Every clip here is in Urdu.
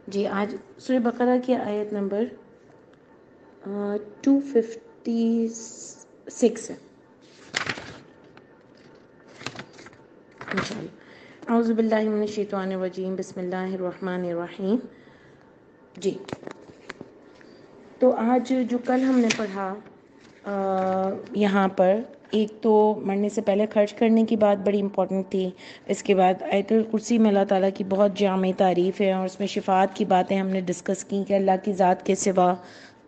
جی آج سورہ بقرہ کی آیت نمبر 256 ہے انشاءاللہ۔ اعوذ باللہ من الشیطان الرجیم، بسم اللہ الرحمن الرحیم۔ جی تو آج جو کل ہم نے پڑھا یہاں پر، ایک تو مرنے سے پہلے خرچ کرنے کی بات بڑی امپورٹنٹ تھی، اس کے بعد آیت الکرسی میں اللہ تعالیٰ کی بہت جامع تعریف ہے، اور اس میں شفاعت کی باتیں ہم نے ڈسکس کی کہ اللہ کی ذات کے سوا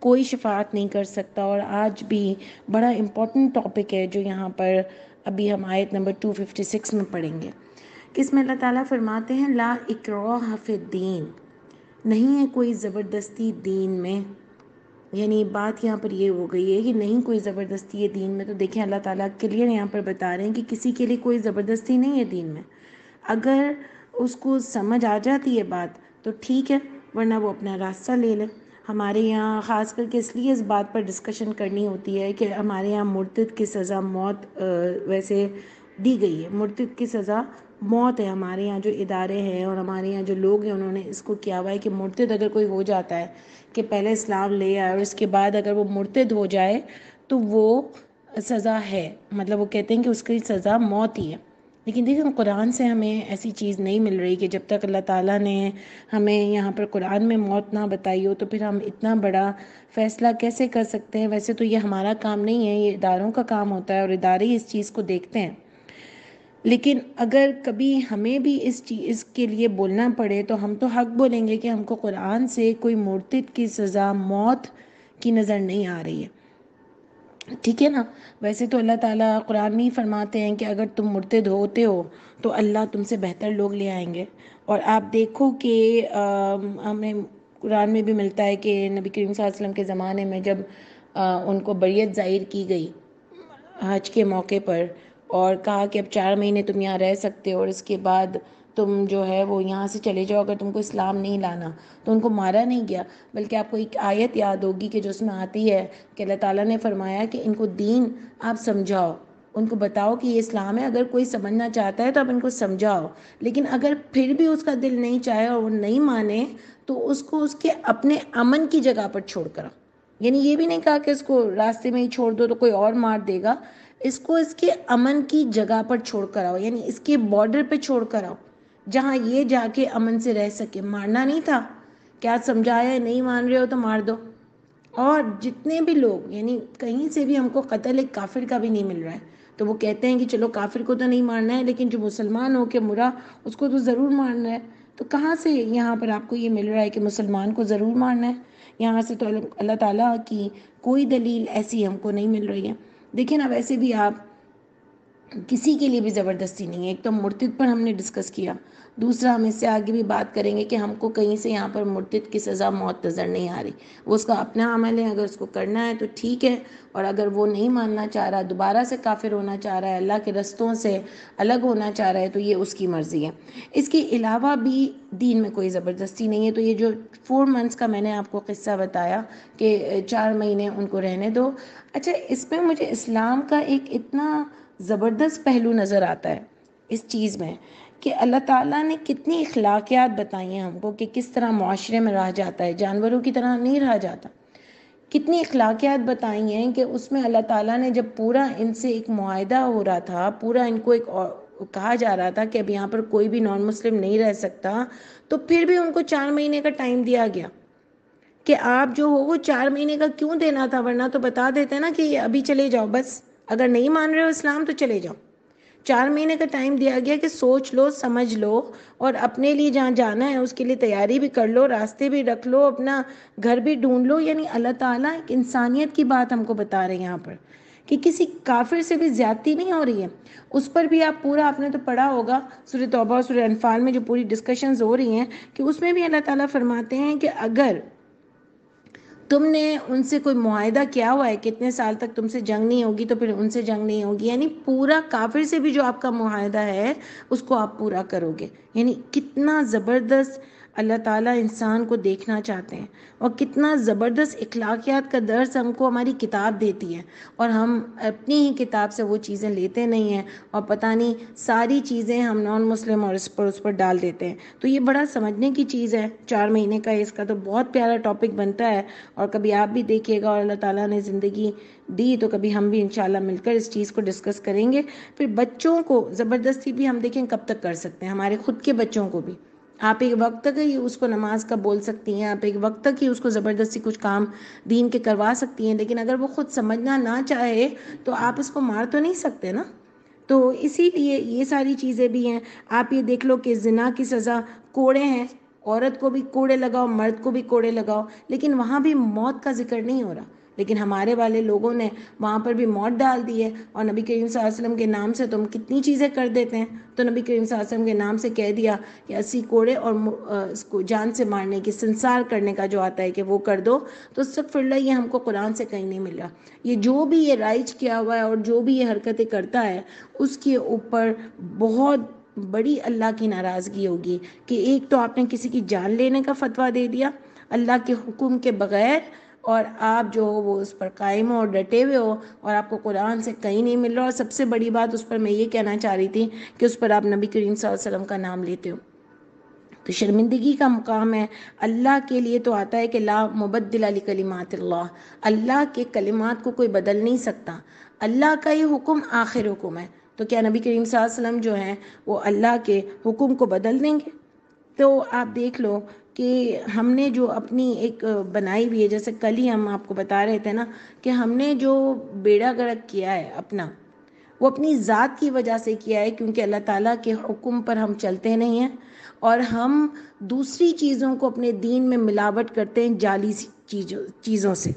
کوئی شفاعت نہیں کر سکتا۔ اور آج بھی بڑا امپورٹنٹ ٹاپک ہے جو یہاں پر ابھی ہم آیت نمبر 256 میں پڑھیں گے، کہ اس میں اللہ تعالیٰ فرماتے ہیں لا اکراہ فی الدین، نہیں ہے کوئی زبردستی دین میں۔ یعنی بات یہاں پر یہ ہو گئی ہے کہ نہیں کوئی زبردستی ہے دین میں۔ تو دیکھیں اللہ تعالیٰ کلیئر یہاں پر بتا رہے ہیں کہ کسی کے لیے کوئی زبردستی نہیں ہے دین میں۔ اگر اس کو سمجھ آ جاتی ہے بات تو ٹھیک ہے، ورنہ وہ اپنا راستہ لے لے۔ ہمارے یہاں خاص کر کے اس لیے اس بات پر ڈسکشن کرنی ہوتی ہے کہ ہمارے یہاں مرتد کی سزا موت ویسے دی گئی ہے، مرتد کی سزا موت ہے۔ ہمارے یہاں جو ادارے ہیں اور ہمارے یہاں جو لوگ ہیں انہوں نے اس کو کیا ہوا ہے کہ مرتد اگر کوئی ہو جاتا ہے کہ پہلے اسلام لے آئے اور اس کے بعد اگر وہ مرتد ہو جائے تو وہ سزا ہے، مطلب وہ کہتے ہیں کہ اس کی سزا موت ہی ہے۔ لیکن دیکھیں قرآن سے ہمیں ایسی چیز نہیں مل رہی کہ جب تک اللہ تعالیٰ نے ہمیں یہاں پر قرآن میں موت نہ بتائی ہو تو پھر ہم اتنا بڑا فیصلہ کیسے کر سکتے ہیں۔ ویسے تو یہ ہمارا کام نہیں ہے، یہ اداروں کا کام ہوتا ہے اور ادارے ہی اس چیز کو دیکھتے ہیں۔ لیکن اگر کبھی ہمیں بھی اس چیز کے لیے بولنا پڑے تو ہم تو حق بولیں گے کہ ہم کو قرآن سے کوئی مرتد کی سزا موت کی نظر نہیں آ رہی ہے، ٹھیک ہے نا۔ ویسے تو اللہ تعالیٰ قرآن میں ہی فرماتے ہیں کہ اگر تم مرتد ہوتے ہو تو اللہ تم سے بہتر لوگ لے آئیں گے۔ اور آپ دیکھو کہ ہمیں قرآن میں بھی ملتا ہے کہ نبی کریم صلی اللہ علیہ وسلم کے زمانے میں جب ان کو بریت ظاہر کی گئی حج کے موقع پر، اور کہا کہ اب 4 مہینے تم یہاں رہ سکتے ہو اور اس کے بعد تم جو ہے وہ یہاں سے چلے جاؤ اگر تم کو اسلام نہیں لانا، تو ان کو مارا نہیں گیا، بلکہ آپ کو ایک آیت یاد ہوگی کہ جو اس میں آتی ہے کہ اللہ تعالیٰ نے فرمایا کہ ان کو دین آپ سمجھاؤ، ان کو بتاؤ کہ یہ اسلام ہے، اگر کوئی سمجھنا چاہتا ہے تو آپ ان کو سمجھاؤ، لیکن اگر پھر بھی اس کا دل نہیں چاہے اور وہ نہیں مانے تو اس کو اس کے اپنے امن کی جگہ پر چھوڑ کر آؤ۔ یعنی یہ بھی نہیں کہا کہ اس کو راستے میں ہی چھوڑ دو تو کوئی اور مار دے گا، اس کو اس کے امن کی جگہ پر چھوڑ کر آؤ، یعنی اس کے بارڈر پہ چھوڑ کر آؤ جہاں یہ جا کے امن سے رہ سکے۔ مارنا نہیں تھا، کیا سمجھایا ہے، نہیں مان رہے ہو تو مار دو۔ اور جتنے بھی لوگ یعنی کہیں سے بھی ہم کو قتل ایک کافر کا بھی نہیں مل رہا ہے، تو وہ کہتے ہیں کہ چلو کافر کو تو نہیں مارنا ہے لیکن جو مسلمان ہو کے مرا اس کو تو ضرور مارنا ہے۔ تو کہاں سے یہاں پر آپ کو یہ مل رہا ہے کہ مسلمان کو ضرور مارنا ہے؟ یہاں سے تو اللہ تعالیٰ کی کوئی دلیل ایسی ہم کو نہیں مل رہی ہے۔ دیکھیں نا، ویسے بھی آپ کسی کے لیے بھی زبردستی نہیں ہے۔ ایک تو مرتد پر ہم نے ڈسکس کیا، دوسرا ہم اس سے آگے بھی بات کریں گے کہ ہم کو کہیں سے یہاں پر مرتد کی سزا موت نظر نہیں آ رہی۔ وہ اس کا اپنا عمل ہے، اگر اس کو کرنا ہے تو ٹھیک ہے، اور اگر وہ نہیں ماننا چاہ رہا، دوبارہ سے کافر ہونا چاہ رہا ہے، اللہ کے رستوں سے الگ ہونا چاہ رہا ہے تو یہ اس کی مرضی ہے۔ اس کے علاوہ بھی دین میں کوئی زبردستی نہیں ہے۔ تو یہ جو 4 منتھس کا میں نے آپ کو قصہ بتایا کہ 4 مہینے ان کو رہنے دو، اچھا اس میں مجھے اسلام کا ایک اتنا زبردست پہلو نظر آتا ہے اس چیز میں کہ اللہ تعالیٰ نے کتنی اخلاقیات بتائی ہیں ہم کو کہ کس طرح معاشرے میں رہا جاتا ہے، جانوروں کی طرح نہیں رہا جاتا۔ کتنی اخلاقیات بتائی ہیں کہ اس میں اللہ تعالیٰ نے جب پورا ان سے ایک معاہدہ ہو رہا تھا، پورا ان کو ایک کہا جا رہا تھا کہ اب یہاں پر کوئی بھی نان مسلم نہیں رہ سکتا، تو پھر بھی ان کو 4 مہینے کا ٹائم دیا گیا کہ آپ جو ہو وہ 4 مہینے کا کیوں دینا تھا، ورنہ تو بتا دیتے نا کہ ابھی چلے جاؤ، بس اگر نہیں مان رہے ہو اسلام تو چلے جاؤ۔ 4 مہینے کا ٹائم دیا گیا کہ سوچ لو، سمجھ لو، اور اپنے لیے جہاں جانا ہے اس کے لیے تیاری بھی کر لو، راستے بھی رکھ لو، اپنا گھر بھی ڈھونڈ لو۔ یعنی اللہ تعالیٰ ایک انسانیت کی بات ہم کو بتا رہے ہیں یہاں پر کہ کسی کافر سے بھی زیادتی نہیں ہو رہی ہے۔ اس پر بھی آپ پورا آپ نے تو پڑھا ہوگا سورہ توبہ اور سورہ انفال میں جو پوری ڈسکشنز ہو رہی ہیں کہ اس میں بھی اللہ تعالیٰ فرماتے ہیں کہ اگر تم نے ان سے کوئی معاہدہ کیا ہوا ہے کہ اتنے سال تک تم سے جنگ نہیں ہوگی تو پھر ان سے جنگ نہیں ہوگی، یعنی پورا کافر سے بھی جو آپ کا معاہدہ ہے اس کو آپ پورا کرو گے۔ یعنی کتنا زبردست اللہ تعالیٰ انسان کو دیکھنا چاہتے ہیں، اور کتنا زبردست اخلاقیات کا درس ہم کو ہماری کتاب دیتی ہے، اور ہم اپنی ہی کتاب سے وہ چیزیں لیتے نہیں ہیں، اور پتہ نہیں ساری چیزیں ہم نان مسلم اور اس پر ڈال دیتے ہیں۔ تو یہ بڑا سمجھنے کی چیز ہے، 4 مہینے کا اس کا تو بہت پیارا ٹاپک بنتا ہے، اور کبھی آپ بھی دیکھیے گا، اور اللہ تعالیٰ نے زندگی دی تو کبھی ہم بھی انشاءاللہ مل کر اس چیز کو ڈسکس کریں گے۔ پھر بچوں کو زبردستی بھی ہم دیکھیں کب تک کر سکتے ہیں، ہمارے خود کے بچوں کو بھی آپ ایک وقت تک ہی اس کو نماز کا بول سکتی ہیں، آپ ایک وقت تک ہی اس کو زبردستی کچھ کام دین کے کروا سکتی ہیں، لیکن اگر وہ خود سمجھنا نہ چاہے تو آپ اس کو مار تو نہیں سکتے نا۔ تو اسی لیے یہ ساری چیزیں بھی ہیں۔ آپ یہ دیکھ لو کہ زنا کی سزا کوڑے ہیں، عورت کو بھی کوڑے لگاؤ، مرد کو بھی کوڑے لگاؤ، لیکن وہاں بھی موت کا ذکر نہیں ہو رہا، لیکن ہمارے والے لوگوں نے وہاں پر بھی موت ڈال دی ہے، اور نبی کریم صلی اللہ علیہ وسلم کے نام سے تم کتنی چیزیں کر دیتے ہیں۔ تو نبی کریم صلی اللہ علیہ وسلم کے نام سے کہہ دیا کہ 80 کوڑے اور اس کو جان سے مارنے کی، سنسار کرنے کا جو آتا ہے کہ وہ کر دو۔ تو استغفر اللہ، یہ ہم کو قرآن سے کہیں نہیں ملا۔ یہ جو بھی یہ رائج کیا ہوا ہے اور جو بھی یہ حرکتیں کرتا ہے، اس کے اوپر بہت بڑی اللہ کی ناراضگی ہوگی کہ ایک تو آپ نے کسی کی جان لینے کا فتویٰ دے دیا اللہ کے حکم کے بغیر، اور آپ جو ہو وہ اس پر قائم ہو اور ڈٹے ہوئے ہو، اور آپ کو قرآن سے کہیں نہیں مل رہا، اور سب سے بڑی بات اس پر میں یہ کہنا چاہ رہی تھی کہ اس پر آپ نبی کریم صلی اللہ علیہ وسلم کا نام لیتے ہو، تو شرمندگی کا مقام ہے۔ اللہ کے لیے تو آتا ہے کہ لا مبدل لکلمات اللہ، اللہ کے کلمات کو کوئی بدل نہیں سکتا، اللہ کا یہ حکم آخر حکم ہے، تو کیا نبی کریم صلی اللہ علیہ وسلم جو ہیں وہ اللہ کے حکم کو بدل دیں گے؟ تو آپ دیکھ لو کہ ہم نے جو اپنی ایک بنائی ہوئی ہے، جیسے کل ہی ہم آپ کو بتا رہے تھے نا کہ ہم نے جو بیڑا گرک کیا ہے اپنا، وہ اپنی ذات کی وجہ سے کیا ہے، کیونکہ اللہ تعالیٰ کے حکم پر ہم چلتے نہیں ہیں، اور ہم دوسری چیزوں کو اپنے دین میں ملاوٹ کرتے ہیں جعلی چیزوں سے،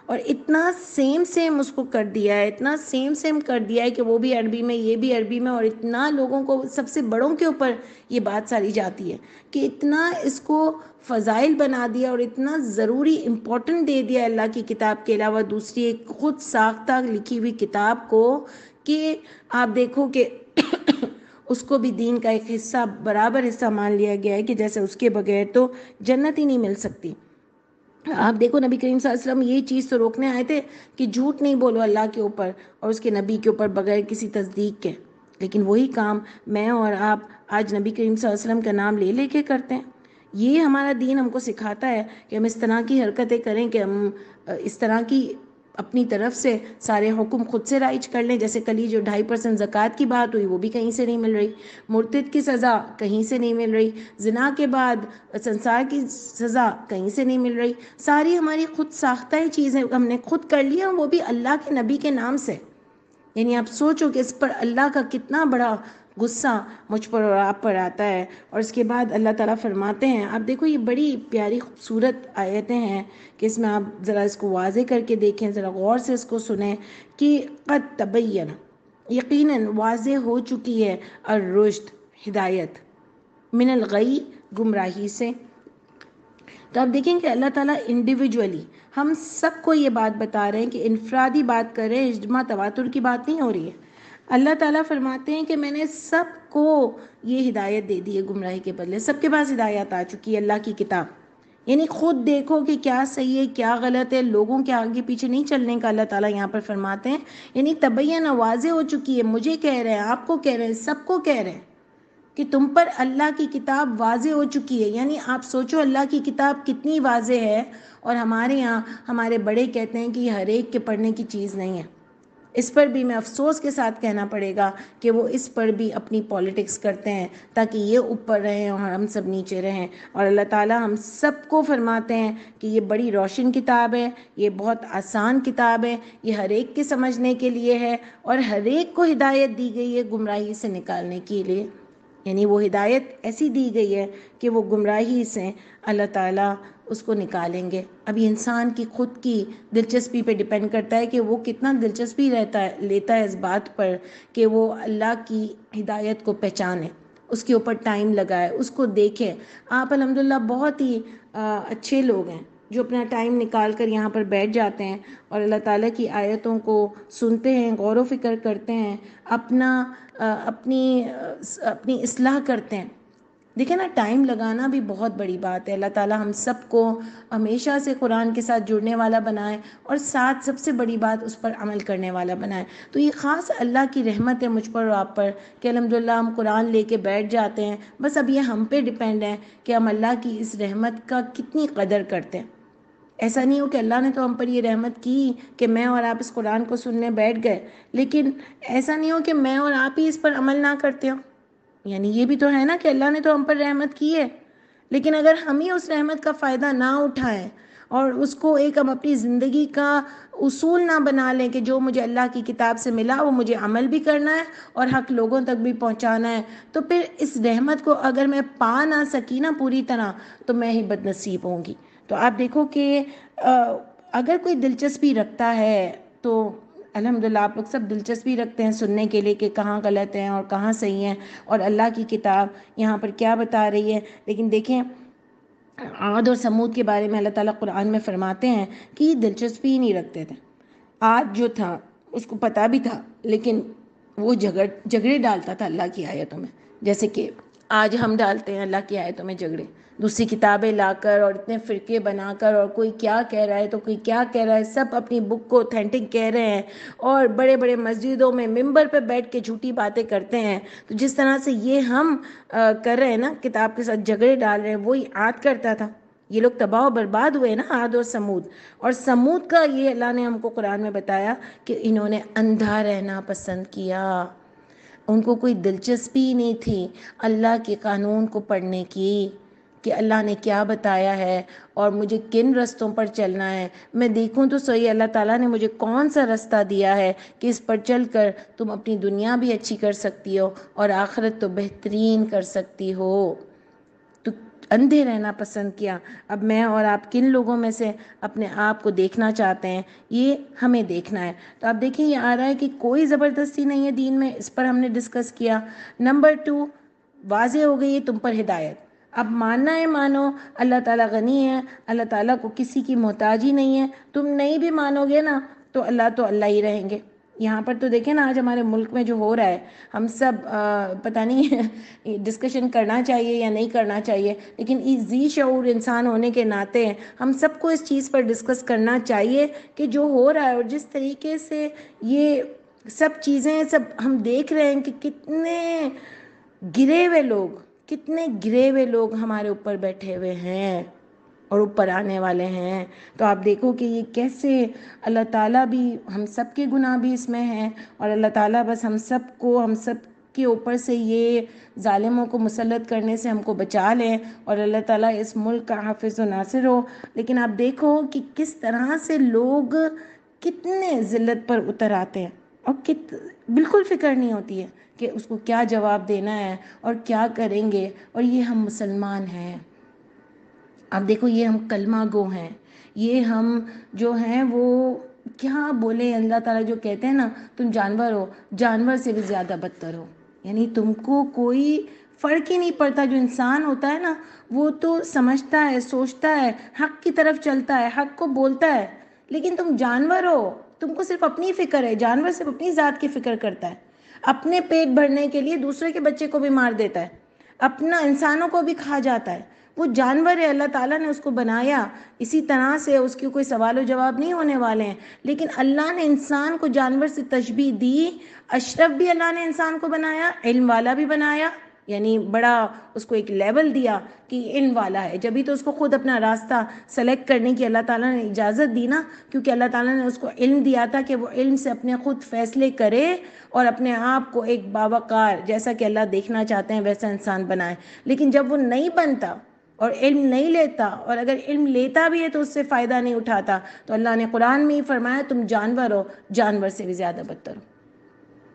اور اتنا سیم اس کو کر دیا ہے، اتنا سیم کر دیا ہے کہ وہ بھی عربی میں، یہ بھی عربی میں، اور اتنا لوگوں کو، سب سے بڑوں کے اوپر یہ بات ساری جاتی ہے کہ اتنا اس کو فضائل بنا دیا اور اتنا ضروری امپورٹنٹ دے دیا اللہ کی کتاب کے علاوہ دوسری ایک خود ساختہ لکھی ہوئی کتاب کو، کہ آپ دیکھو کہ اس کو بھی دین کا ایک حصہ، برابر حصہ مان لیا گیا ہے کہ جیسے اس کے بغیر تو جنت ہی نہیں مل سکتی۔ آپ دیکھو نبی کریم صلی اللہ علیہ وسلم یہ چیز تو روکنے آئے تھے کہ جھوٹ نہیں بولو اللہ کے اوپر اور اس کے نبی کے اوپر بغیر کسی تصدیق کے، لیکن وہی کام میں اور آپ آج نبی کریم صلی اللہ علیہ وسلم کا نام لے لے کے کرتے ہیں۔ یہ ہمارا دین ہم کو سکھاتا ہے کہ ہم اس طرح کی حرکتیں کریں، کہ ہم اس طرح کی اپنی طرف سے سارے حکم خود سے رائج کر لیں۔ جیسے کل ہی جو 2.5% زکوٰۃ کی بات ہوئی، وہ بھی کہیں سے نہیں مل رہی، مرتد کی سزا کہیں سے نہیں مل رہی، زنا کے بعد سنسار کی سزا کہیں سے نہیں مل رہی، ساری ہماری خود ساختہ چیزیں ہم نے خود کر لی ہیں، وہ بھی اللہ کے نبی کے نام سے۔ یعنی آپ سوچو کہ اس پر اللہ کا کتنا بڑا غصہ مجھ پر اور آپ پر آتا ہے۔ اور اس کے بعد اللہ تعالیٰ فرماتے ہیں، آپ دیکھو یہ بڑی پیاری خوبصورت آیتیں ہیں کہ اس میں آپ ذرا اس کو واضح کر کے دیکھیں، ذرا غور سے اس کو سنیں کہ قد تبین، یقیناً واضح ہو چکی ہے، الرشد ہدایت، من الغی گمراہی سے۔ تو آپ دیکھیں کہ اللہ تعالیٰ انڈیویجولی ہم سب کو یہ بات بتا رہے ہیں کہ انفرادی بات کر رہے ہیں، اجماع تواتر کی بات نہیں ہو رہی ہے۔ اللہ تعالیٰ فرماتے ہیں کہ میں نے سب کو یہ ہدایت دے دی ہے گمراہی کے بدلے، سب کے پاس ہدایت آ چکی ہے اللہ کی کتاب۔ یعنی خود دیکھو کہ کیا صحیح ہے کیا غلط ہے، لوگوں کے آگے پیچھے نہیں چلنے کا اللہ تعالیٰ یہاں پر فرماتے ہیں۔ یعنی تبین، واضح ہو چکی ہے، مجھے کہہ رہے ہیں، آپ کو کہہ رہے ہیں، سب کو کہہ رہے ہیں کہ تم پر اللہ کی کتاب واضح ہو چکی ہے۔ یعنی آپ سوچو اللہ کی کتاب کتنی واضح ہے، اور ہمارے یہاں ہمارے بڑے کہتے ہیں کہ یہ ہر ایک کے پڑھنے کی چیز نہیں ہے۔ اس پر بھی میں افسوس کے ساتھ کہنا پڑے گا کہ وہ اس پر بھی اپنی پولیٹکس کرتے ہیں تاکہ یہ اوپر رہیں اور ہم سب نیچے رہیں۔ اور اللہ تعالیٰ ہم سب کو فرماتے ہیں کہ یہ بڑی روشن کتاب ہے، یہ بہت آسان کتاب ہے، یہ ہر ایک کے سمجھنے کے لیے ہے، اور ہر ایک کو ہدایت دی گئی ہے گمراہی سے نکالنے کے لیے۔ یعنی وہ ہدایت ایسی دی گئی ہے کہ وہ گمراہی سے اللہ تعالیٰ اس کو نکالیں گے۔ ابھی انسان کی خود کی دلچسپی پہ ڈیپینڈ کرتا ہے کہ وہ کتنا دلچسپی لیتا ہے اس بات پر کہ وہ اللہ کی ہدایت کو پہچانے، اس کے اوپر ٹائم لگائے، اس کو دیکھے۔ آپ الحمدللہ بہت ہی اچھے لوگ ہیں جو اپنا ٹائم نکال کر یہاں پر بیٹھ جاتے ہیں اور اللہ تعالیٰ کی آیتوں کو سنتے ہیں، غور و فکر کرتے ہیں، اپنی اصلاح کرتے ہیں۔ دیکھیں نا، ٹائم لگانا بھی بہت بڑی بات ہے. اللہ تعالیٰ ہم سب کو ہمیشہ سے قرآن کے ساتھ جڑنے والا بنائے، اور ساتھ سب سے بڑی بات اس پر عمل کرنے والا بنائے. تو یہ خاص اللہ کی رحمت ہے مجھ پر اور آپ پر کہ الحمدللہ ہم قرآن لے کے بیٹھ جاتے ہیں. بس اب یہ ہم پہ ڈیپینڈ ہے کہ ہم اللہ کی اس رحمت کا کتنی قدر کرتے ہیں. ایسا نہیں ہو کہ اللہ نے تو ہم پر یہ رحمت کی کہ میں اور آپ اس قرآن کو سننے بیٹھ گئے، لیکن ایسا نہیں ہو کہ میں اور آپ ہی اس پر عمل نہ کرتے ہوں. یعنی یہ بھی تو ہے نا کہ اللہ نے تو ہم پر رحمت کی ہے، لیکن اگر ہم ہی اس رحمت کا فائدہ نہ اٹھائیں اور اس کو ایک ہم اپنی زندگی کا اصول نہ بنا لیں کہ جو مجھے اللہ کی کتاب سے ملا وہ مجھے عمل بھی کرنا ہے اور حق لوگوں تک بھی پہنچانا ہے، تو پھر اس رحمت کو اگر میں پا نہ سکی نا پوری طرح تو میں ہی بد نصیب ہوں گی. تو آپ دیکھو کہ اگر کوئی دلچسپی رکھتا ہے تو الحمدللہ آپ لوگ سب دلچسپی رکھتے ہیں سننے کے لیے کہ کہاں غلط ہیں اور کہاں صحیح ہیں اور اللہ کی کتاب یہاں پر کیا بتا رہی ہے. لیکن دیکھیں عاد اور سمود کے بارے میں اللہ تعالیٰ قرآن میں فرماتے ہیں کہ یہ دلچسپی ہی نہیں رکھتے تھے. عاد جو تھا اس کو پتہ بھی تھا لیکن وہ جھگڑے ڈالتا تھا اللہ کی آیتوں میں، جیسے کہ آج ہم ڈالتے ہیں اللہ کی آیتوں میں جھگڑے، دوسری کتابیں لا کر اور اتنے فرقے بنا کر، اور کوئی کیا کہہ رہا ہے تو کوئی کیا کہہ رہا ہے، سب اپنی بک کو اوتھینٹک کہہ رہے ہیں اور بڑے بڑے مسجدوں میں ممبر پہ بیٹھ کے جھوٹی باتیں کرتے ہیں. تو جس طرح سے یہ ہم کر رہے ہیں نا، کتاب کے ساتھ جھگڑے ڈال رہے ہیں، وہی عاد کرتا تھا. یہ لوگ تباہ و برباد ہوئے نا، عاد اور سمود. اور سمود کا یہ اللہ نے ہم کو قرآن میں بتایا کہ انہوں نے اندھا رہنا پسند کیا. ان کو کوئی دلچسپی نہیں تھی اللہ کے قانون کو پڑھنے کی کہ اللہ نے کیا بتایا ہے اور مجھے کن رستوں پر چلنا ہے. میں دیکھوں تو صحیح اللہ تعالیٰ نے مجھے کون سا رستہ دیا ہے کہ اس پر چل کر تم اپنی دنیا بھی اچھی کر سکتی ہو اور آخرت تو بہترین کر سکتی ہو. تو اندھے رہنا پسند کیا. اب میں اور آپ کن لوگوں میں سے اپنے آپ کو دیکھنا چاہتے ہیں، یہ ہمیں دیکھنا ہے. تو آپ دیکھیں یہ آ رہا ہے کہ کوئی زبردستی نہیں ہے دین میں، اس پر ہم نے ڈسکس کیا. نمبر 2 واضح ہو گئی ہے تم پر ہدایت. اب ماننا ہے مانو، اللہ تعالیٰ غنی ہے، اللہ تعالیٰ کو کسی کی محتاجی نہیں ہے. تم نہیں بھی مانو گے نا تو اللہ ہی رہیں گے. یہاں پر تو دیکھیں نا آج ہمارے ملک میں جو ہو رہا ہے، ہم سب پتہ نہیں ڈسکشن کرنا چاہیے یا نہیں کرنا چاہیے، لیکن ذی شعور انسان ہونے کے ناطے ہم سب کو اس چیز پر ڈسکس کرنا چاہیے کہ جو ہو رہا ہے اور جس طریقے سے یہ سب چیزیں سب ہم دیکھ رہے ہیں کہ کتنے گرے ہوئے لوگ ہمارے اوپر بیٹھے ہوئے ہیں اور اوپر آنے والے ہیں. تو آپ دیکھو کہ یہ کیسے اللہ تعالیٰ بھی، ہم سب کے گناہ بھی اس میں ہیں اور اللہ تعالیٰ بس ہم سب کے اوپر سے یہ ظالموں کو مسلط کرنے سے ہم کو بچا لیں اور اللہ تعالیٰ اس ملک کا حافظ و ناصر ہو. لیکن آپ دیکھو کہ کس طرح سے لوگ کتنے ذلت پر اتر آتے ہیں اور بالکل فکر نہیں ہوتی ہے کہ اس کو کیا جواب دینا ہے اور کیا کریں گے. اور یہ ہم مسلمان ہیں. اب دیکھو یہ ہم کلمہ گو ہیں، یہ ہم جو ہیں وہ کیا بولے. اللہ تعالیٰ جو کہتے ہیں نا تم جانور ہو، جانور سے بھی زیادہ بدتر ہو. یعنی تم کو کوئی فرق ہی نہیں پڑتا. جو انسان ہوتا ہے نا وہ تو سمجھتا ہے، سوچتا ہے، حق کی طرف چلتا ہے، حق کو بولتا ہے. لیکن تم جانور ہو، تم کو صرف اپنی فکر ہے. جانور صرف اپنی ذات کی فکر کرتا ہے، اپنے پیٹ بھرنے کے لیے دوسرے کے بچے کو بھی مار دیتا ہے، اپنا انسانوں کو بھی کھا جاتا ہے. وہ جانور ہے، اللہ تعالیٰ نے اس کو بنایا اسی طرح سے، اس کی کوئی سوال و جواب نہیں ہونے والے ہیں. لیکن اللہ نے انسان کو جانور سے تشبیہ دی. اشرف بھی اللہ نے انسان کو بنایا، علم والا بھی بنایا، یعنی بڑا اس کو ایک لیول دیا کہ علم والا ہے. جبھی تو اس کو خود اپنا راستہ سلیکٹ کرنے کی اللہ تعالیٰ نے اجازت دی نا، کیونکہ اللہ تعالیٰ نے اس کو علم دیا تھا کہ وہ علم سے اپنے خود فیصلے کرے اور اپنے آپ کو ایک باوقار جیسا کہ اللہ دیکھنا چاہتے ہیں ویسا انسان بنائے. لیکن جب وہ نہیں بنتا اور علم نہیں لیتا، اور اگر علم لیتا بھی ہے تو اس سے فائدہ نہیں اٹھاتا، تو اللہ نے قرآن میں ہی فرمایا تم جانور ہو، جانور سے بھی زیادہ بدتر ہو.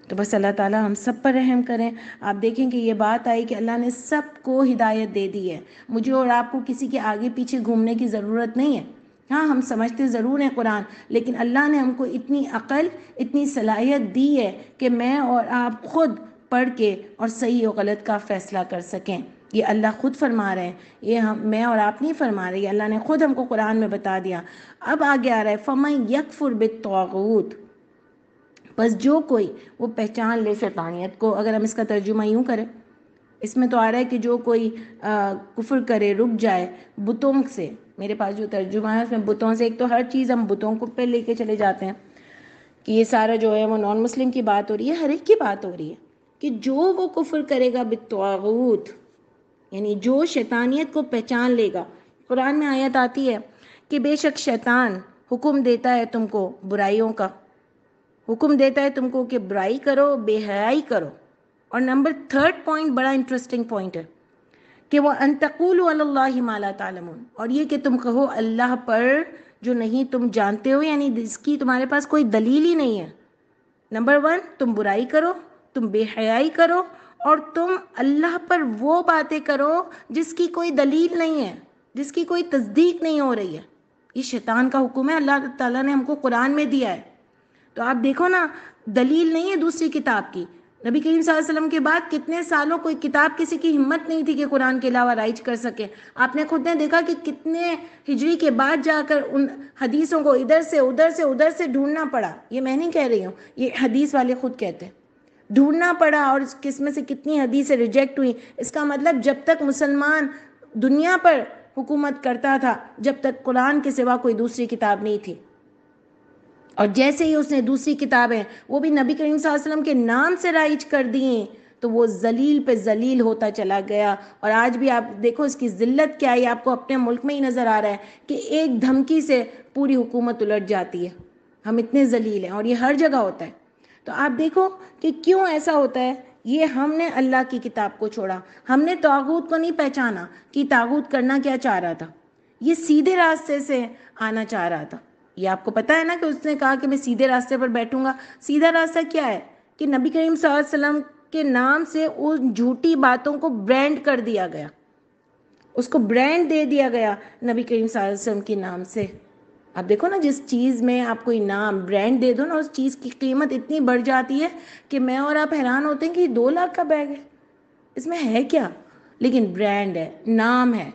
تو بس اللہ تعالیٰ ہم سب پر رحم کریں. آپ دیکھیں کہ یہ بات آئی کہ اللہ نے سب کو ہدایت دے دی ہے. مجھے اور آپ کو کسی کے آگے پیچھے گھومنے کی ضرورت نہیں ہے. ہاں ہم سمجھتے ضرور ہیں قرآن، لیکن اللہ نے ہم کو اتنی عقل، اتنی صلاحیت دی ہے کہ میں اور آپ خود پڑھ کے اور صحیح و غلط کا فیصلہ کر سکیں. یہ اللہ خود فرما رہے ہیں، یہ میں اور آپ نہیں فرما رہے، یہ اللہ نے خود ہم کو قرآن میں بتا دیا. اب آگے آ رہا ہے فَمَن يَكْفُرْ بِالطَّاغُوتِ، بس جو کوئی وہ پہچان لے شیطانیت کو. اگر ہم اس کا ترجمہ یوں کریں اس میں تو آ رہا ہے کہ جو کوئی کفر کرے رک جائے بتوں سے. میرے پاس جو ترجمہ ہے اس میں بتوں سے، ایک تو ہر چیز ہم بتوں کو پہ لے کے چلے جاتے ہیں کہ یہ سارا جو ہے وہ نان مسلم کی بات ہو رہی ہے، ہر ایک کی بات ہو رہی ہے کہ جو وہ کفر کرے گا بالطاغوت، یعنی جو شیطانیت کو پہچان لے گا. قرآن میں آیت آتی ہے کہ بے شک شیطان حکم دیتا ہے تم کو برائیوں کا، حکم دیتا ہے تم کو کہ برائی کرو، بے حیائی کرو. اور نمبر 3 پوائنٹ بڑا انٹرسٹنگ پوائنٹ ہے کہ وہ ان تقولوا علی اللہ ما لا تعلمون، اور یہ کہ تم کہو اللہ پر جو نہیں تم جانتے ہو، یعنی جس کی تمہارے پاس کوئی دلیل ہی نہیں ہے. نمبر 1 تم برائی کرو، تم بے حیائی کرو، اور تم اللہ پر وہ باتیں کرو جس کی کوئی دلیل نہیں ہے، جس کی کوئی تصدیق نہیں ہو رہی ہے. یہ شیطان کا حکم ہے، اللہ تعالیٰ نے ہم کو قرآن میں دیا ہے. تو آپ دیکھو نا، دلیل نہیں ہے دوسری کتاب کی. نبی کریم صلی اللہ علیہ وسلم کے بعد کتنے سالوں کوئی کتاب کسی کی ہمت نہیں تھی کہ قرآن کے علاوہ رائج کر سکے. آپ نے خود نے دیکھا کہ کتنے ہجری کے بعد جا کر ان حدیثوں کو ادھر سے ڈھونڈنا پڑا. یہ میں نہیں کہہ رہی ہوں، یہ حدیث والے خود کہتے ہیں. ڈھونڈنا پڑا، اور اس میں سے کتنی حدیثیں ریجیکٹ ہوئی. اس کا مطلب جب تک مسلمان دنیا پر حکومت کرتا تھا، جب تک قرآن کے سوا کوئی دوسری کتاب نہیں تھی. اور جیسے ہی اس نے دوسری کتابیں وہ بھی نبی کریم صلی اللہ علیہ وسلم کے نام سے رائج کر دیں تو وہ ذلیل پہ ذلیل ہوتا چلا گیا. اور آج بھی آپ دیکھو اس کی ذلت کیا ہے، آپ کو اپنے ملک میں ہی نظر آ رہا ہے کہ ایک دھمکی سے پوری حکومت الٹ جاتی ہے. ہم اتنے ذلیل ہیں، اور یہ ہر جگہ ہوتا ہے. تو آپ دیکھو کہ کیوں ایسا ہوتا ہے. یہ ہم نے اللہ کی کتاب کو چھوڑا، ہم نے طاغوت کو نہیں پہچانا کہ طاغوت کرنا کیا چاہ رہا تھا. یہ سیدھے راستے سے آنا چاہ رہا تھا. یہ آپ کو پتا ہے نا کہ اس نے کہا کہ میں سیدھے راستے پر بیٹھوں گا. سیدھا راستہ کیا ہے کہ نبی کریم صلی اللہ علیہ وسلم کے نام سے ان جھوٹی باتوں کو برانڈ کر دیا گیا، اس کو برانڈ دے دیا گیا نبی کریم صلی اللہ علیہ وسلم کے نام سے. آپ دیکھو نا، جس چیز میں آپ کوئی نام برانڈ دے دو نا، اس چیز کی قیمت اتنی بڑھ جاتی ہے کہ میں اور آپ حیران ہوتے ہیں کہ یہ 2 لاکھ کا بیگ ہے، اس میں ہے کیا؟ لیکن برانڈ ہے، نام ہے،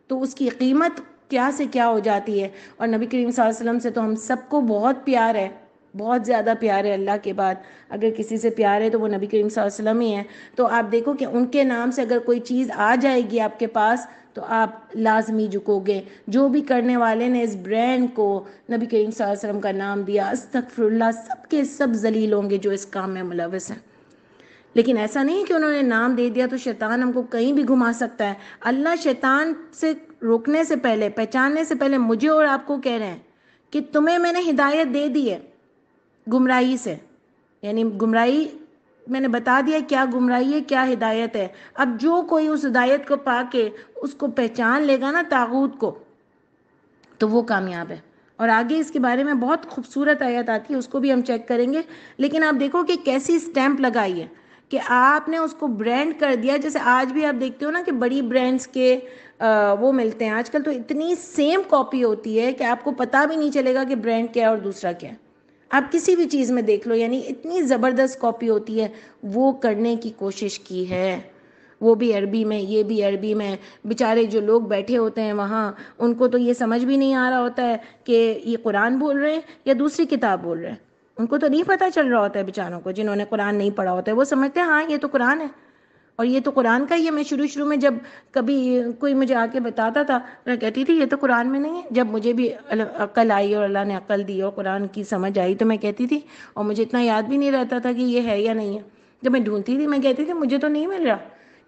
تو اس کی قیمت کیا سے کیا ہو جاتی ہے. اور نبی کریم صلی اللہ علیہ وسلم سے تو ہم سب کو بہت پیار ہے، بہت زیادہ پیار ہے. اللہ کے بعد اگر کسی سے پیار ہے تو وہ نبی کریم صلی اللہ علیہ وسلم ہی ہے. تو آپ دیکھو کہ ان کے نام سے اگر کوئی چیز آ جائے گی آپ کے پاس تو آپ لازمی جھکو گے. جو بھی کرنے والے نے اس برانڈ کو نبی کریم صلی اللہ علیہ وسلم کا نام دیا، استغفر اللہ، سب کے سب ذلیل ہوں گے جو اس کام میں ملوث ہیں. لیکن ایسا نہیں کہ انہوں نے نام دے دیا تو شیطان ہم کو کہیں بھی گھما سکتا ہے. اللہ شیطان سے روکنے سے پہلے، پہچاننے سے پہلے مجھے اور آپ کو کہہ رہے ہیں کہ تمہیں میں نے ہدایت دے دی ہے گمراہی سے. یعنی گمراہی میں نے بتا دیا کیا گمراہی ہے، کیا ہدایت ہے. اب جو کوئی اس ہدایت کو پا کے اس کو پہچان لے گا نا، طاغوت کو، تو وہ کامیاب ہے. اور آگے اس کے بارے میں بہت خوبصورت آیت آتی ہے، اس کو بھی ہم چیک کریں گے. لیکن آپ دیکھو کہ کیسی سٹیمپ لگائی ہے کہ آپ نے اس کو برانڈ کر دیا. جیسے آج بھی آپ دیکھتے ہو نا کہ بڑی برانڈز کے وہ ملتے ہیں. آج کل تو اتنی سیم کاپی ہوتی ہے کہ آپ کو پتہ بھی نہیں چلے گا کہ برانڈ کیا ہے اور دوسرا کیا ہے. آپ کسی بھی چیز میں دیکھ لو، یعنی اتنی زبردست کاپی ہوتی ہے. وہ کرنے کی کوشش کی ہے، وہ بھی عربی میں، یہ بھی عربی میں. بیچارے جو لوگ بیٹھے ہوتے ہیں وہاں، ان کو تو یہ سمجھ بھی نہیں آ رہا ہوتا ہے کہ یہ قرآن بول رہے ہیں یا دوسری کتاب بول رہے ہیں. ان کو تو نہیں پتہ چل رہا ہوتا ہے بیچاروں کو، جنہوں نے قرآن نہیں پڑھا ہوتا ہے. وہ سمجھتے ہیں ہاں یہ تو قرآن ہے اور یہ تو قرآن کا ہی ہے. میں شروع میں جب کبھی کوئی مجھے آ کے بتاتا تھا، میں کہتی تھی یہ تو قرآن میں نہیں ہے. جب مجھے بھی عقل آئی اور اللہ نے عقل دی اور قرآن کی سمجھ آئی تو میں کہتی تھی، اور مجھے اتنا یاد بھی نہیں رہتا تھا کہ یہ ہے یا نہیں ہے. جب میں ڈھونڈتی تھی میں کہتی تھی مجھے تو نہیں مل رہا.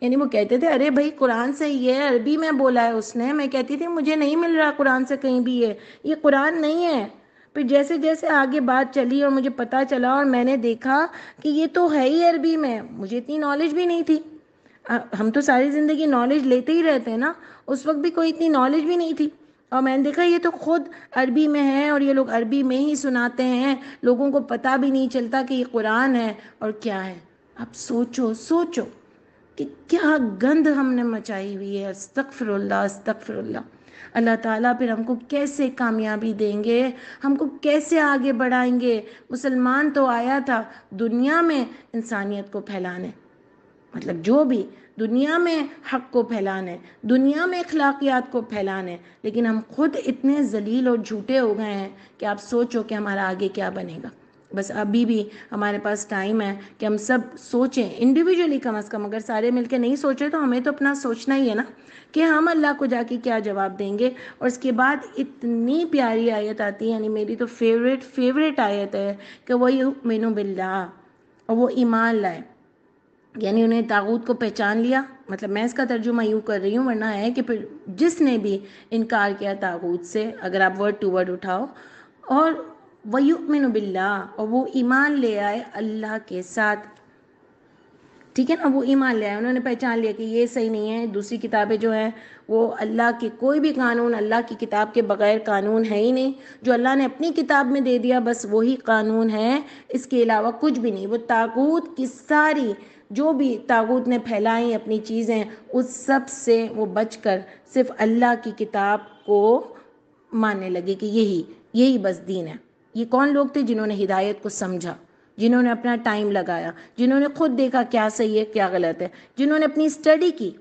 یعنی وہ کہتے تھے ارے بھائی قرآن سے یہ عربی میں بولا ہے اس نے. میں کہتی تھی مجھے نہیں مل رہا قرآن سے کہیں بھی یہ قرآن نہیں ہے. پھر جیسے جیسے آگے بات چلی اور مجھے پتہ چلا اور میں نے دیکھا کہ یہ تو ہے ہی عربی میں. مجھے اتنی نالج بھی نہیں تھی. ہم تو ساری زندگی نالج لیتے ہی رہتے ہیں نا، اس وقت بھی کوئی اتنی نالج بھی نہیں تھی. اور میں نے دیکھا یہ تو خود عربی میں ہے اور یہ لوگ عربی میں ہی سناتے ہیں. لوگوں کو پتہ بھی نہیں چلتا کہ یہ قرآن ہے اور کیا ہے. اب سوچو کہ کیا گند ہم نے مچائی ہوئی ہے. استغفر اللہ، استغفر اللہ. اللہ تعالیٰ پھر ہم کو کیسے کامیابی دیں گے، ہم کو کیسے آگے بڑھائیں گے. مسلمان تو آیا تھا دنیا میں انسانیت کو پھیلانے، مطلب جو بھی دنیا میں حق کو پھیلانے، دنیا میں اخلاقیات کو پھیلانے. لیکن ہم خود اتنے ذلیل اور جھوٹے ہو گئے ہیں کہ آپ سوچو کہ ہمارا آگے کیا بنے گا. بس ابھی بھی ہمارے پاس ٹائم ہے کہ ہم سب سوچیں انڈیویجولی کم از کم. اگر سارے مل کے نہیں سوچ رہے تو ہمیں تو اپنا سوچنا ہی ہے نا کہ ہم اللہ کو جا کے کیا جواب دیں گے. اور اس کے بعد اتنی پیاری آیت آتی ہے, یعنی میری تو فیوریٹ آیت ہے کہ وَيُؤْمِنُ بِاللَّهِ, اور وہ ایمان لائے, یعنی انہیں طاغوت کو پہچان لیا. مطلب میں اس کا ترجمہ یوں کر رہی ہوں, ورنہ ہے کہ پھر جس نے بھی انکار کیا طاغوت سے, اگر آپ ورڈ ٹو ورڈ اٹھاؤ, اور وَيُؤْمِنُ بِاللَّهِ, اور وہ ایمان لے آئے اللہ کے ساتھ. ٹھیک ہے نا, وہ ایمان لے آئے, انہوں نے پہچان لیا کہ یہ صحیح نہیں ہے, دوسری کتابیں جو ہیں وہ اللہ کی کوئی بھی قانون اللہ کی کتاب کے بغیر قانون ہے ہی نہیں. جو اللہ نے اپنی کتاب میں دے دیا بس وہی قانون ہے, اس کے علاوہ کچھ بھی نہیں. وہ طاغوت کی ساری جو بھی طاغوت نے پھیلائی اپنی چیزیں, اس سب سے وہ بچ کر صرف اللہ کی کتاب کو ماننے لگے کہ یہی بس دین ہے. یہ کون لوگ تھے؟ جنہوں نے ہدایت کو سمجھا, جنہوں نے اپنا ٹائم لگایا, جنہوں نے خود دیکھا کیا صحیح ہے کیا غلط ہے, جنہوں نے اپنی اسٹڈی کی.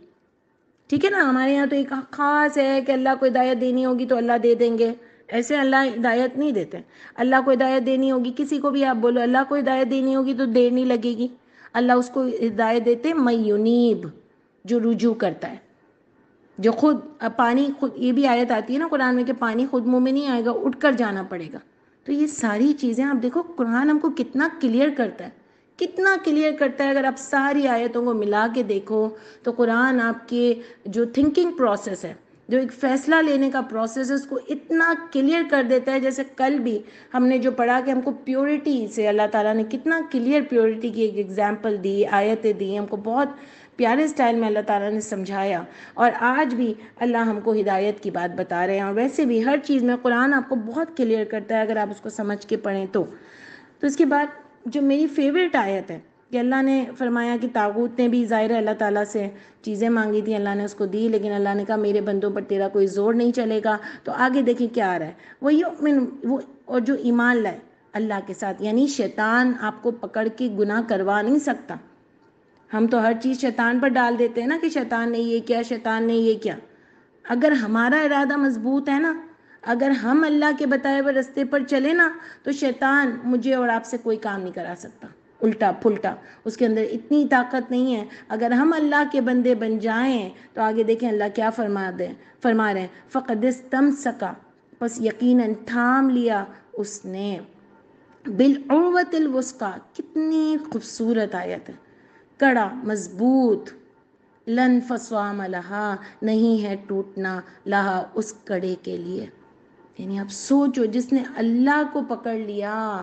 ٹھیک ہے نا, ہمارے یہاں تو ایک خاص ہے کہ اللہ کو ہدایت دینی ہوگی تو اللہ دے دیں گے. ایسے اللہ ہدایت نہیں دیتے. اللہ کو ہدایت دینی ہوگی, کسی کو بھی آپ بولو اللہ کو ہدایت دینی ہوگی تو دیر نہیں لگے گی. اللہ اس کو ہدایت دیتے من ینیب, جو رجوع کرتا ہے, جو خود پانی خود, یہ بھی آیت آتی ہے نا قرآن میں کہ پانی خود منہ میں نہیں آئے گا, اٹھ کر جانا پڑے گا. تو یہ ساری چیزیں آپ دیکھو قرآن ہم کو کتنا کلیئر کرتا ہے, کتنا کلیئر کرتا ہے. اگر آپ ساری آیتوں کو ملا کے دیکھو تو قرآن آپ کے جو تھنکنگ پروسیس ہے, جو ایک فیصلہ لینے کا پروسیس ہے, اس کو اتنا کلیئر کر دیتا ہے. جیسے کل بھی ہم نے جو پڑھا کہ ہم کو پیورٹی سے اللہ تعالیٰ نے کتنا کلیئر پیورٹی کی ایک ایگزامپل دی, آیتیں دی, ہم کو بہت پیارے سٹائل میں اللہ تعالیٰ نے سمجھایا. اور آج بھی اللہ ہم کو ہدایت کی بات بتا رہے ہیں, اور ویسے بھی ہر چیز میں قرآن آپ کو بہت کلیئر کرتا ہے اگر آپ اس کو سمجھ کے پڑھیں تو. تو اس کے بعد جو میری فیوریٹ آیت ہے کہ اللہ نے فرمایا کہ طاغوت نے بھی ظاہر اللہ تعالیٰ سے چیزیں مانگی تھیں, اللہ نے اس کو دی, لیکن اللہ نے کہا میرے بندوں پر تیرا کوئی زور نہیں چلے گا. تو آگے دیکھیں کیا آ رہا ہے, وہ اور جو ایمان لائے اللہ کے ساتھ, یعنی شیطان آپ کو پکڑ کے گناہ کروا نہیں سکتا. ہم تو ہر چیز شیطان پر ڈال دیتے ہیں نا کہ شیطان نے یہ کیا, شیطان نے یہ کیا. اگر ہمارا ارادہ مضبوط ہے نا, اگر ہم اللہ کے بتائے ہوئے رستے پر چلے نا, تو شیطان مجھے اور آپ سے کوئی کام نہیں کرا سکتا. الٹا پھلٹا اس کے اندر اتنی طاقت نہیں ہے. اگر ہم اللہ کے بندے بن جائیں تو آگے دیکھیں اللہ کیا فرما رہے ہیں, فقد استمسک, بس یقیناً تھام لیا اس نے, بالعروۃ الوثقی, کتنی خوبصورت آیت ہے, کڑا مضبوط, لن فصام لہا, نہیں ہے ٹوٹنا, لہا اس کڑے کے لیے. یعنی آپ سوچو, جس نے اللہ کو پکڑ لیا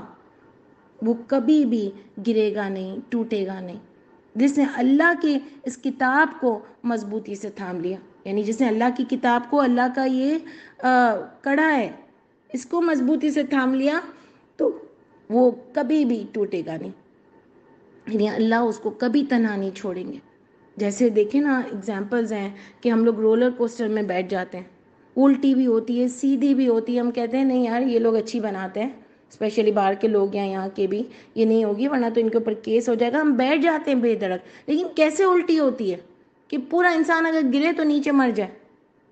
وہ کبھی بھی گرے گا نہیں, ٹوٹے گا نہیں. جس نے اللہ کی اس کتاب کو مضبوطی سے تھام لیا, یعنی جس نے اللہ کی کتاب کو, اللہ کا یہ کڑا ہے, اس کو مضبوطی سے تھام لیا تو وہ کبھی بھی ٹوٹے گا نہیں. یعنی اللہ اس کو کبھی تنہا نہیں چھوڑیں گے. جیسے دیکھیں نا ایگزامپلز ہیں کہ ہم لوگ رولر کوسٹر میں بیٹھ جاتے ہیں, الٹی بھی ہوتی ہے سیدھی بھی ہوتی ہے, ہم کہتے ہیں نہیں یار یہ لوگ اچھی بناتے ہیں, اسپیشلی باہر کے لوگ ہیں, یہاں کے بھی یہ نہیں ہوگی ورنہ تو ان کے اوپر کیس ہو جائے گا. ہم بیٹھ جاتے ہیں بے دھڑک, لیکن کیسے الٹی ہوتی ہے کہ پورا انسان اگر گرے تو نیچے مر جائے,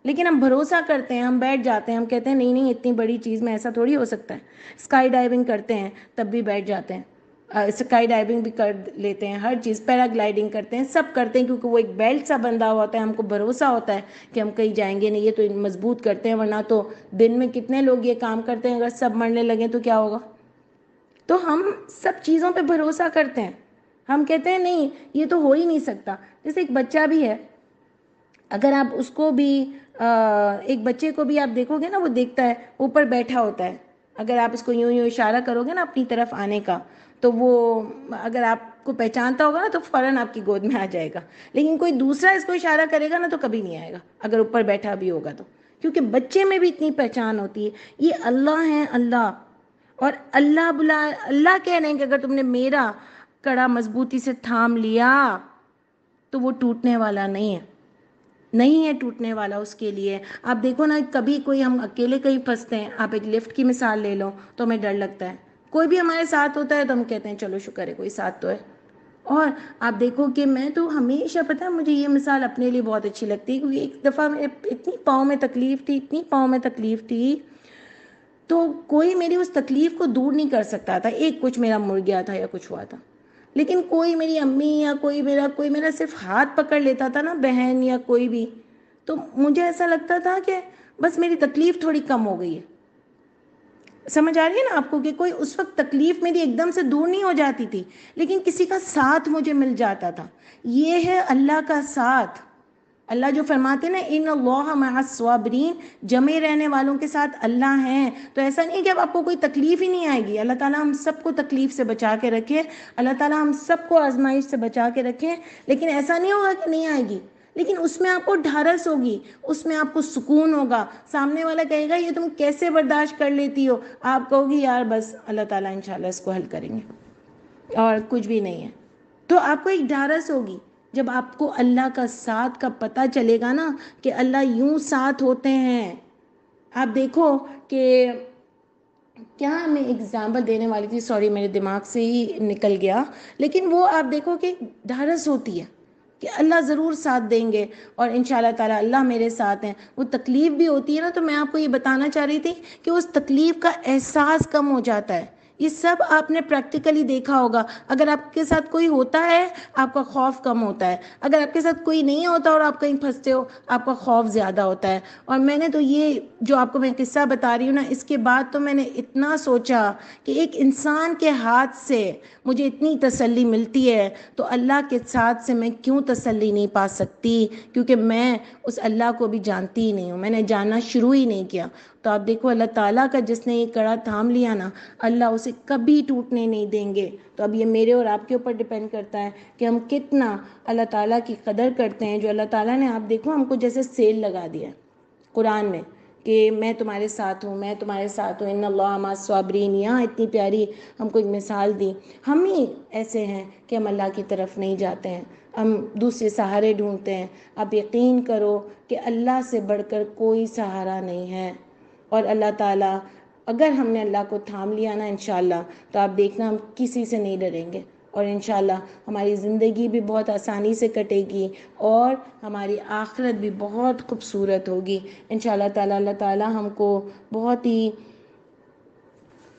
لیکن ہم بھروسہ کرتے ہیں, ہم بیٹھ جاتے ہیں, ہم کہتے ہیں نہیں اتنی بڑی چیز میں ایسا تھوڑی ہو سکتا ہے. اسکائی ڈائیونگ کرتے ہیں تب بھی بیٹھ جاتے ہیں, اسکائی ڈائیونگ بھی کر لیتے ہیں, ہر چیز, پیرا گلائڈنگ کرتے ہیں, سب کرتے ہیں کیونکہ وہ ایک بیلٹ سا بندھا ہوا ہوتا ہے, ہم کو بھروسہ ہوتا ہے کہ ہم کہیں جائیں گے نہیں. یہ تو مضبوط کرتے ہیں, ورنہ تو دن میں کتنے لوگ یہ کام کرتے ہیں, اگر سب مرنے لگیں تو کیا ہوگا. تو ہم سب چیزوں پہ بھروسہ کرتے ہیں, ہم کہتے ہیں نہیں یہ تو ہو ہی نہیں سکتا. جیسے ایک بچہ بھی ہے, اگر آپ اس کو بھی ایک بچے کو بھی آپ دیکھو گے نا, وہ دیکھتا ہے اوپر بیٹھا ہوتا ہے, اگر آپ اس کو یوں اشارہ کرو گے نا اپنی طرف آنے کا, تو وہ اگر آپ کو پہچانتا ہوگا نا تو فوراً آپ کی گود میں آ جائے گا. لیکن کوئی دوسرا اس کو اشارہ کرے گا نا تو کبھی نہیں آئے گا اگر اوپر بیٹھا بھی ہوگا تو, کیونکہ بچے میں بھی اتنی پہچان ہوتی ہے. یہ اللہ ہیں اللہ, اور اللہ کہہ رہے ہیں کہ اگر تم نے میرا کڑا مضبوطی سے تھام لیا تو وہ ٹوٹنے والا نہیں ہے ٹوٹنے والا اس کے لیے. آپ دیکھو نا, کبھی کوئی ہم اکیلے کہیں پھنستے ہیں, آپ ایک لفٹ کی مثال لے لو تو ہمیں ڈر لگتا ہے. کوئی بھی ہمارے ساتھ ہوتا ہے تو ہم کہتے ہیں چلو شکر ہے کوئی ساتھ تو ہے. اور آپ دیکھو کہ میں تو ہمیشہ, پتہ ہے مجھے یہ مثال اپنے لیے بہت اچھی لگتی ہے, کیونکہ ایک دفعہ اتنی پاؤں میں تکلیف تھی تو کوئی میری اس تکلیف کو دور نہیں کر سکتا تھا. ایک کچھ میرا مڑ گیا تھا یا کچھ ہوا تھا, لیکن کوئی میری امی یا کوئی میرا صرف ہاتھ پکڑ لیتا تھا نا, بہن یا کوئی بھی, تو مجھے ایسا لگتا تھا کہ بس میری تکلیف تھوڑی کم ہو گئی ہے. سمجھ آ رہی ہے نا آپ کو کہ کوئی اس وقت تکلیف میری ایک دم سے دور نہیں ہو جاتی تھی, لیکن کسی کا ساتھ مجھے مل جاتا تھا. یہ ہے اللہ کا ساتھ. اللہ جو فرماتے ہیں نا ان اللہ مع الصابرین, جمے رہنے والوں کے ساتھ اللہ ہیں. تو ایسا نہیں کہ اب آپ کو کوئی تکلیف ہی نہیں آئے گی. اللہ تعالیٰ ہم سب کو تکلیف سے بچا کے رکھے, اللہ تعالیٰ ہم سب کو آزمائش سے بچا کے رکھے, لیکن ایسا نہیں ہوگا کہ نہیں آئے گی, لیکن اس میں آپ کو ڈھارس ہوگی, اس میں آپ کو سکون ہوگا. سامنے والا کہے گا یہ تم کیسے برداشت کر لیتی ہو, آپ کہو گی یار بس اللہ تعالیٰ انشاءاللہ اس کو حل کریں گے, اور کچھ بھی نہیں ہے. تو آپ کو ایک ڈھارس ہوگی جب آپ کو اللہ کا ساتھ کا پتہ چلے گا نا, کہ اللہ یوں ساتھ ہوتے ہیں. آپ دیکھو کہ کیا میں ایگزامپل دینے والی تھی, سوری میرے دماغ سے ہی نکل گیا, لیکن وہ آپ دیکھو کہ ڈھارس ہوتی ہے کہ اللہ ضرور ساتھ دیں گے, اور انشاءاللہ تعالیٰ اللہ میرے ساتھ ہیں. وہ تکلیف بھی ہوتی ہے نا, تو میں آپ کو یہ بتانا چاہ رہی تھی کہ اس تکلیف کا احساس کم ہو جاتا ہے. یہ سب آپ نے پریکٹیکلی دیکھا ہوگا. اگر آپ کے ساتھ کوئی ہوتا ہے آپ کا خوف کم ہوتا ہے, اگر آپ کے ساتھ کوئی نہیں ہوتا اور آپ کہیں پھنستے ہو آپ کا خوف زیادہ ہوتا ہے. اور میں نے تو یہ جو آپ کو میں قصہ بتا رہی ہوں نا, اس کے بعد تو میں نے اتنا سوچا کہ ایک انسان کے ہاتھ سے مجھے اتنی تسلی ملتی ہے, تو اللہ کے ساتھ سے میں کیوں تسلی نہیں پا سکتی, کیونکہ میں اس اللہ کو بھی جانتی ہی نہیں ہوں, میں نے جاننا شروع ہی نہیں کیا. تو آپ دیکھو اللہ تعالیٰ کا جس نے یہ کڑا تھام لیا نا, اللہ اسے کبھی ٹوٹنے نہیں دیں گے. تو اب یہ میرے اور آپ کے اوپر ڈیپینڈ کرتا ہے کہ ہم کتنا اللہ تعالیٰ کی قدر کرتے ہیں. جو اللہ تعالیٰ نے, آپ دیکھو ہم کو جیسے سیل لگا دیا ہے قرآن میں کہ میں تمہارے ساتھ ہوں, میں تمہارے ساتھ ہوں, ان اللہ مع الصابرین. یہاں اتنی پیاری ہم کو ایک مثال دی. ہم ہی ایسے ہیں کہ ہم اللہ کی طرف نہیں جاتے ہیں, ہم دوسرے سہارے ڈھونڈتے ہیں. آپ یقین کرو کہ اللہ سے بڑھ کر کوئی سہارا نہیں ہے, اور اللہ تعالیٰ اگر ہم نے اللہ کو تھام لیا نا انشاءاللہ, تو آپ دیکھنا ہم کسی سے نہیں ڈریں گے, اور انشاءاللہ ہماری زندگی بھی بہت آسانی سے کٹے گی, اور ہماری آخرت بھی بہت خوبصورت ہوگی انشاءاللہ تعالیٰ. اللہ تعالیٰ ہم کو بہت ہی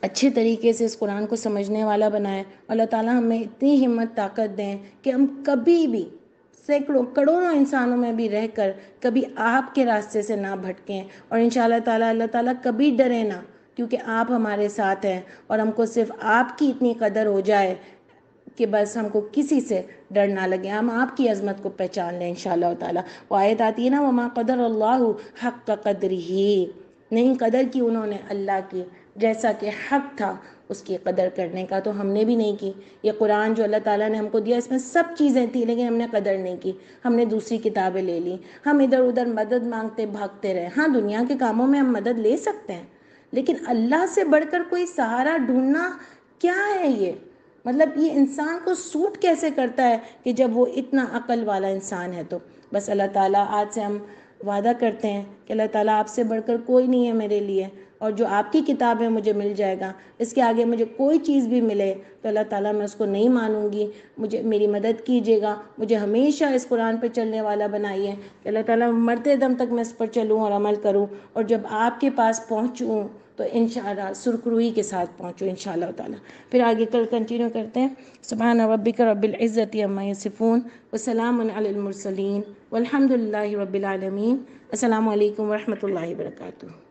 اچھے طریقے سے اس قرآن کو سمجھنے والا بنائے. اللہ تعالیٰ ہمیں اتنی ہمت طاقت دیں کہ ہم کبھی بھی سینکڑوں کروڑوں انسانوں میں بھی رہ کر کبھی آپ کے راستے سے نہ بھٹکیں, اور انشاءاللہ تعالیٰ اللہ تعالیٰ کبھی ڈرے نہ, کیونکہ آپ ہمارے ساتھ ہیں. اور ہم کو صرف آپ کی اتنی قدر ہو جائے کہ بس ہم کو کسی سے ڈر نہ لگے, ہم آپ کی عظمت کو پہچان لیں انشاءاللہ تعالیٰ. وہ آیت آتی ہے نا, وما قدر اللہ حق قدرہ, نہیں قدر کی انہوں نے اللہ کی جیسا کہ حق تھا اس کی قدر کرنے کا, تو ہم نے بھی نہیں کی. یہ قرآن جو اللہ تعالیٰ نے ہم کو دیا اس میں سب چیزیں تھیں, لیکن ہم نے قدر نہیں کی, ہم نے دوسری کتابیں لے لی, ہم ادھر ادھر مدد مانگتے بھاگتے رہے. ہاں دنیا کے کاموں میں ہم مدد لے سکتے ہیں, لیکن اللہ سے بڑھ کر کوئی سہارا ڈھونڈنا کیا ہے یہ, مطلب یہ انسان کو سوٹ کیسے کرتا ہے کہ جب وہ اتنا عقل والا انسان ہے. تو بس اللہ تعالیٰ آج سے ہم وعدہ کرتے ہیں کہ اللہ تعالیٰ آپ سے بڑھ کر کوئی نہیں ہے میرے لیے, اور جو آپ کی کتاب ہے مجھے مل جائے گا, اس کے آگے مجھے کوئی چیز بھی ملے تو اللہ تعالیٰ میں اس کو نہیں مانوں گی. مجھے میری مدد کیجیے گا, مجھے ہمیشہ اس قرآن پہ چلنے والا بنائیے کہ اللہ تعالیٰ مرتے دم تک میں اس پر چلوں اور عمل کروں, اور جب آپ کے پاس پہنچوں تو انشاءاللہ سرخروئی کے ساتھ پہنچوں انشاءاللہ تعالیٰ. پھر آگے کل کنٹینیو کرتے ہیں. سبحان ربک رب العزت عما یصفون وسلام علی المرسلین والحمد للہ رب العالمین. السلام علیکم ورحمۃ اللہ وبرکاتہ.